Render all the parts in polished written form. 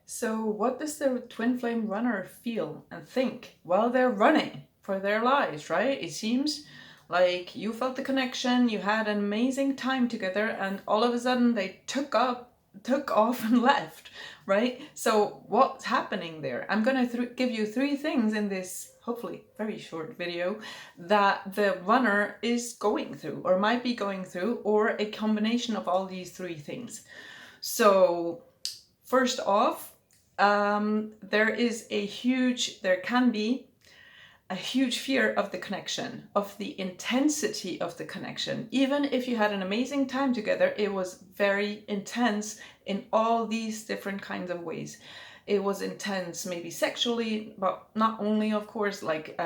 So what does the twin flame runner feel and think while they're running for their lives, right? It seems like you felt the connection, you had an amazing time together, and all of a sudden they took off and left, right? So what's happening there? I'm gonna give you three things in this hopefully very short video that the runner is going through or might be going through, or a combination of all these three things. So first off, there can be a huge fear of the connection, of the intensity of the connection. Even if you had an amazing time together, it was very intense in all these different kinds of ways. It was intense, maybe sexually, but not only, of course, like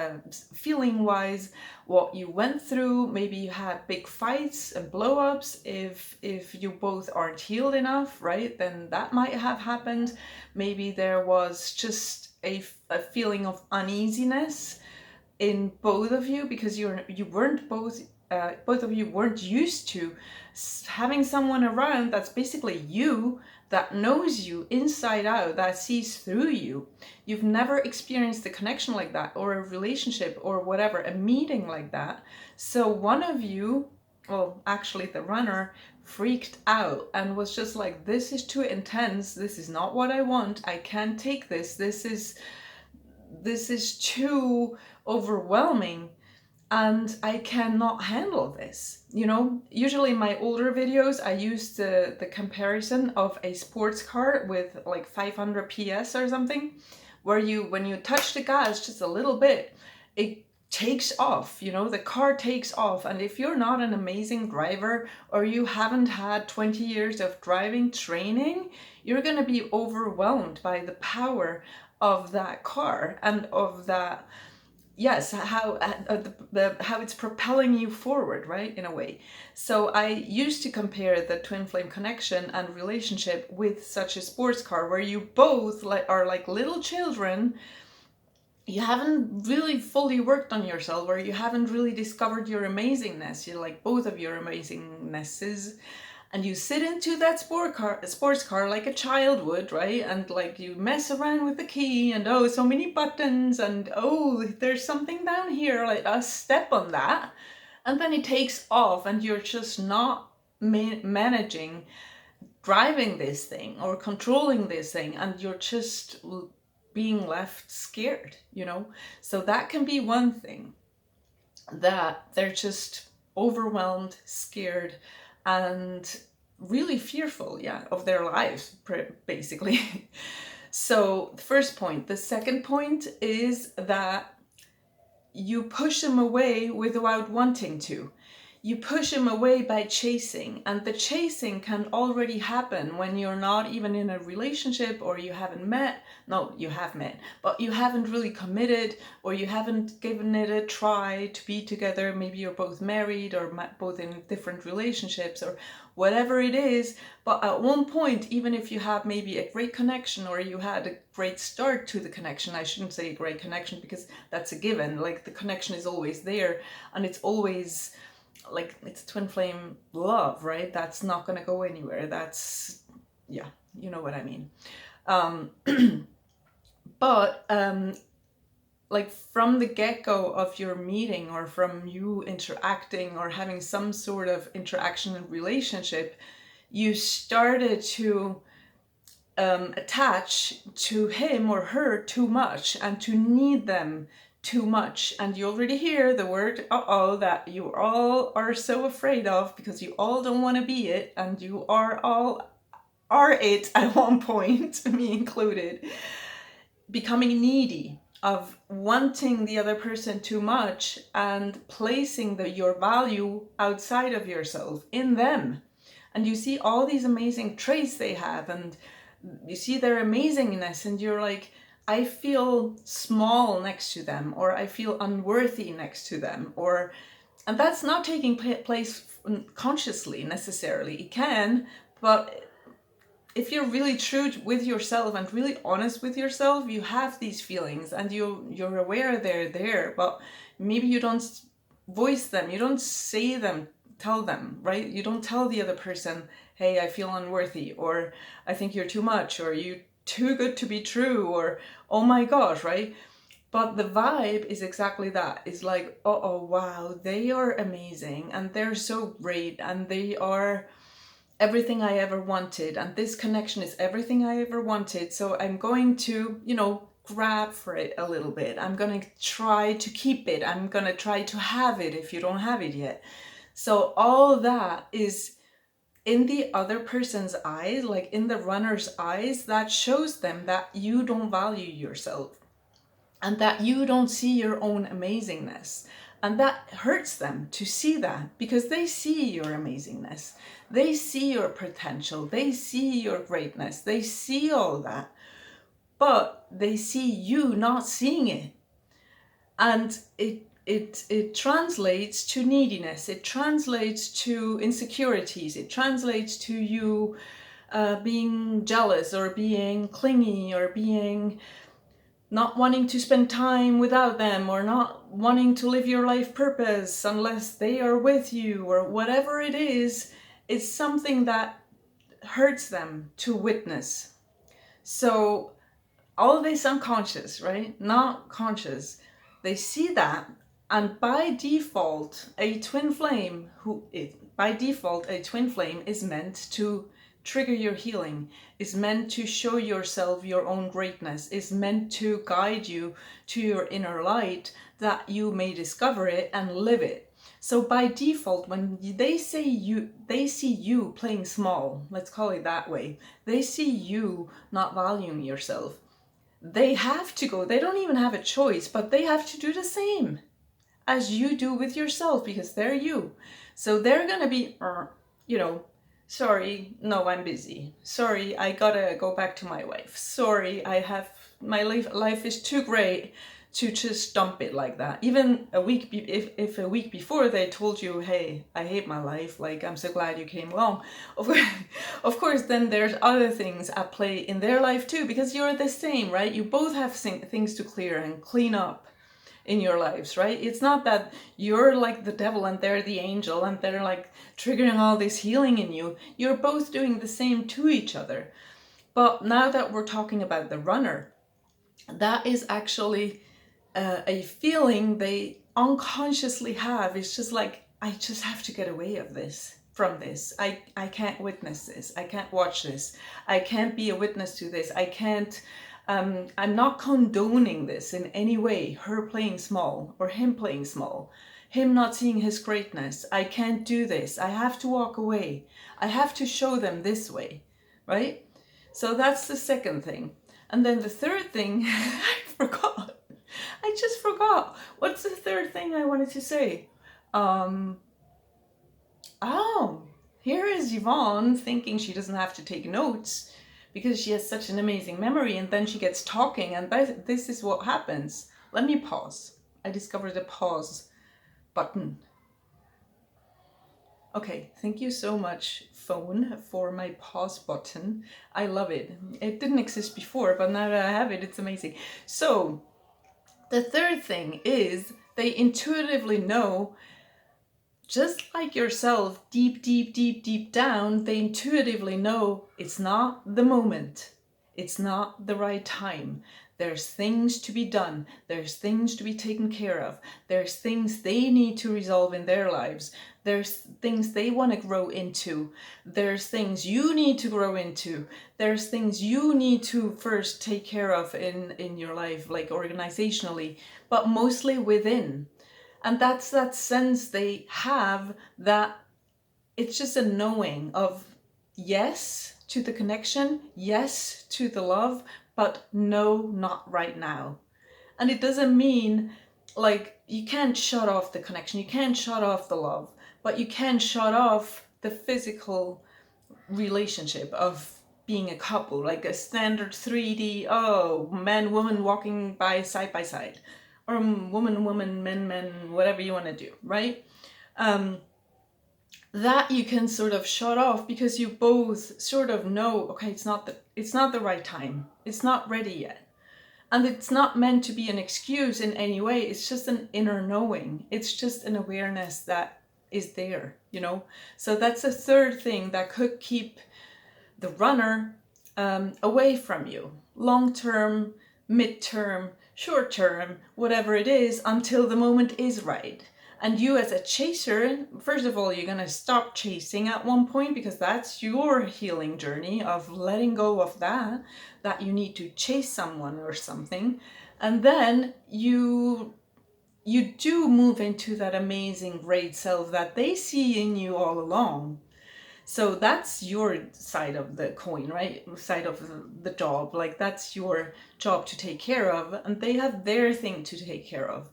feeling wise, what you went through. Maybe you had big fights and blow ups. If you both aren't healed enough, right, then that might have happened. Maybe there was just a feeling of uneasiness in both of you because you weren't both of you weren't used to having someone around that's basically you, that knows you inside out, that sees through you. You've never experienced a connection like that, or a relationship, or whatever, a meeting like that. So one of you, well, actually the runner, freaked out and was just like, this is too intense, this is not what I want, I can't take this, this is too overwhelming, and I cannot handle this. You know, usually in my older videos, I use the comparison of a sports car with like 500 PS or something, where when you touch the gas just a little bit, it takes off, you know, the car takes off. And if you're not an amazing driver, or you haven't had 20 years of driving training, you're going to be overwhelmed by the power of that car and of that, yes, how it's propelling you forward, right, in a way. So I used to compare the twin flame connection and relationship with such a sports car, where you both are like little children. You haven't really fully worked on yourself, or you haven't really discovered your amazingness. You're like both of your amazingnesses, and you sit into that sports car like a child would, right? And like you mess around with the key, and oh, so many buttons, and oh, there's something down here, like a step on that, and then it takes off, and you're just not managing driving this thing or controlling this thing, and you're just being left scared, you know? So that can be one thing, that they're just overwhelmed, scared, and really fearful, yeah, of their lives, basically. So the first point. The second point is that you push them away without wanting to. You push him away by chasing, and the chasing can already happen when you're not even in a relationship, or you haven't met. No, you have met, but you haven't really committed, or you haven't given it a try to be together. Maybe you're both married, or both in different relationships, or whatever it is. But at one point, even if you have maybe a great connection, or you had a great start to the connection, I shouldn't say a great connection because that's a given. Like, the connection is always there, and it's always like, it's twin flame love, right? That's not going to go anywhere. That's, yeah, you know what I mean. But like, from the get-go of your meeting, or from you interacting or having some sort of interaction and relationship, you started to attach to him or her too much, and to need them too much. And you already hear the word uh-oh that you all are so afraid of, because you all don't want to be it, and you are it at one point, me included, becoming needy, of wanting the other person too much, and placing your value outside of yourself in them. And you see all these amazing traits they have, and you see their amazingness, and you're like, I feel small next to them, or I feel unworthy next to them, and that's not taking place consciously necessarily. It can, but if you're really true with yourself and really honest with yourself, you have these feelings, and you're aware they're there, but maybe you don't voice them, you don't say them, tell them, right? You don't tell the other person, hey, I feel unworthy, or I think you're too much, or you too good to be true, or oh my gosh, right? But the vibe is exactly that. It's like, oh wow, they are amazing and they're so great and they are everything I ever wanted, and this connection is everything I ever wanted. So I'm going to, grab for it a little bit. I'm going to try to keep it. I'm going to try to have it if you don't have it yet. So all that is in the other person's eyes, like in the runner's eyes, that shows them that you don't value yourself and that you don't see your own amazingness. And that hurts them to see that, because they see your amazingness. They see your potential. They see your greatness. They see all that. But they see you not seeing it. And it translates to neediness. It translates to insecurities. It translates to you being jealous or being clingy or being not wanting to spend time without them, or not wanting to live your life purpose unless they are with you, or whatever it is, it's something that hurts them to witness. So all this unconscious, right? Not conscious. They see that, and by default, a twin flame is meant to trigger your healing, is meant to show yourself your own greatness, is meant to guide you to your inner light, that you may discover it and live it. So by default, when they see you playing small, let's call it that way, they see you not valuing yourself, they have to go, they don't even have a choice, but they have to do the same as you do with yourself, because they're you. So they're gonna be, sorry, no, I'm busy. Sorry, I gotta go back to my wife. Sorry, my life is too great to just dump it like that. Even if a week before they told you, hey, I hate my life, like, I'm so glad you came along. Of course, then there's other things at play in their life too, because you're the same, right? You both have things to clear and clean up in your lives, right? It's not that you're like the devil and they're the angel and they're like triggering all this healing in you. You're both doing the same to each other. But now that we're talking about the runner, that is actually a feeling they unconsciously have. It's just like, I just have to get away from this. I can't witness this. I can't watch this. I can't be a witness to this. I can't I'm not condoning this in any way, her playing small or him playing small, him not seeing his greatness. I can't do this. I have to walk away. I have to show them this way, right? So that's the second thing. And then the third thing, I forgot. I just forgot. What's the third thing I wanted to say? Here is Yvonne thinking she doesn't have to take notes because she has such an amazing memory, and then she gets talking, and this is what happens. Let me pause. I discovered the pause button. Okay, thank you so much, phone, for my pause button. I love it. It didn't exist before, but now that I have it, it's amazing. So the third thing is they intuitively know, just like yourself, deep down, they intuitively know it's not the moment. It's not the right time. There's things to be done. There's things to be taken care of. There's things they need to resolve in their lives. There's things they want to grow into. There's things you need to grow into. There's things you need to first take care of in your life, like organizationally, but mostly within. And that's that sense they have, that it's just a knowing of yes to the connection, yes to the love, but no, not right now. And it doesn't mean like you can't shut off the connection, you can't shut off the love, but you can shut off the physical relationship of being a couple, like a standard 3D, man, woman walking by side, or woman, men, whatever you want to do, right? That you can sort of shut off because you both sort of know, okay, it's not the right time. It's not ready yet. And it's not meant to be an excuse in any way. It's just an inner knowing. It's just an awareness that is there, So that's a third thing that could keep the runner away from you. long term, mid-term, short term, whatever it is, until the moment is right. And you as a chaser, first of all, you're going to stop chasing at one point, because that's your healing journey of letting go of that you need to chase someone or something. And then you do move into that amazing great self that they see in you all along. So that's your side of the coin, right? Side of the job. Like, that's your job to take care of, and they have their thing to take care of.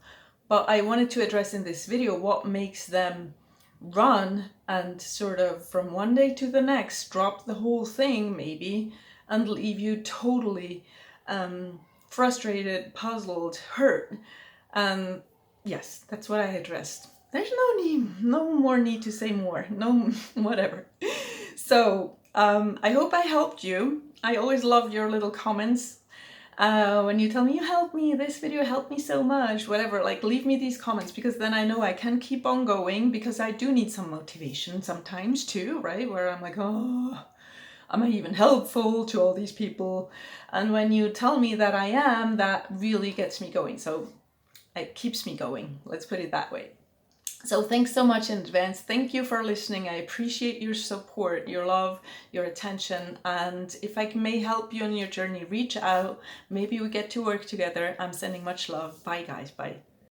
But I wanted to address in this video what makes them run and sort of from one day to the next drop the whole thing maybe, and leave you totally frustrated, puzzled, hurt. And yes, that's what I addressed. There's no more need to say more, no, whatever. So I hope I helped you. I always love your little comments. When you tell me, you helped me, this video helped me so much, whatever, like, leave me these comments, because then I know I can keep on going, because I do need some motivation sometimes too, right? Where I'm like, oh, am I even helpful to all these people? And when you tell me that I am, that really gets me going. So it keeps me going, let's put it that way. So thanks so much in advance. Thank you for listening. I appreciate your support, your love, your attention. And if I may help you on your journey, reach out. Maybe we get to work together. I'm sending much love. Bye guys. Bye.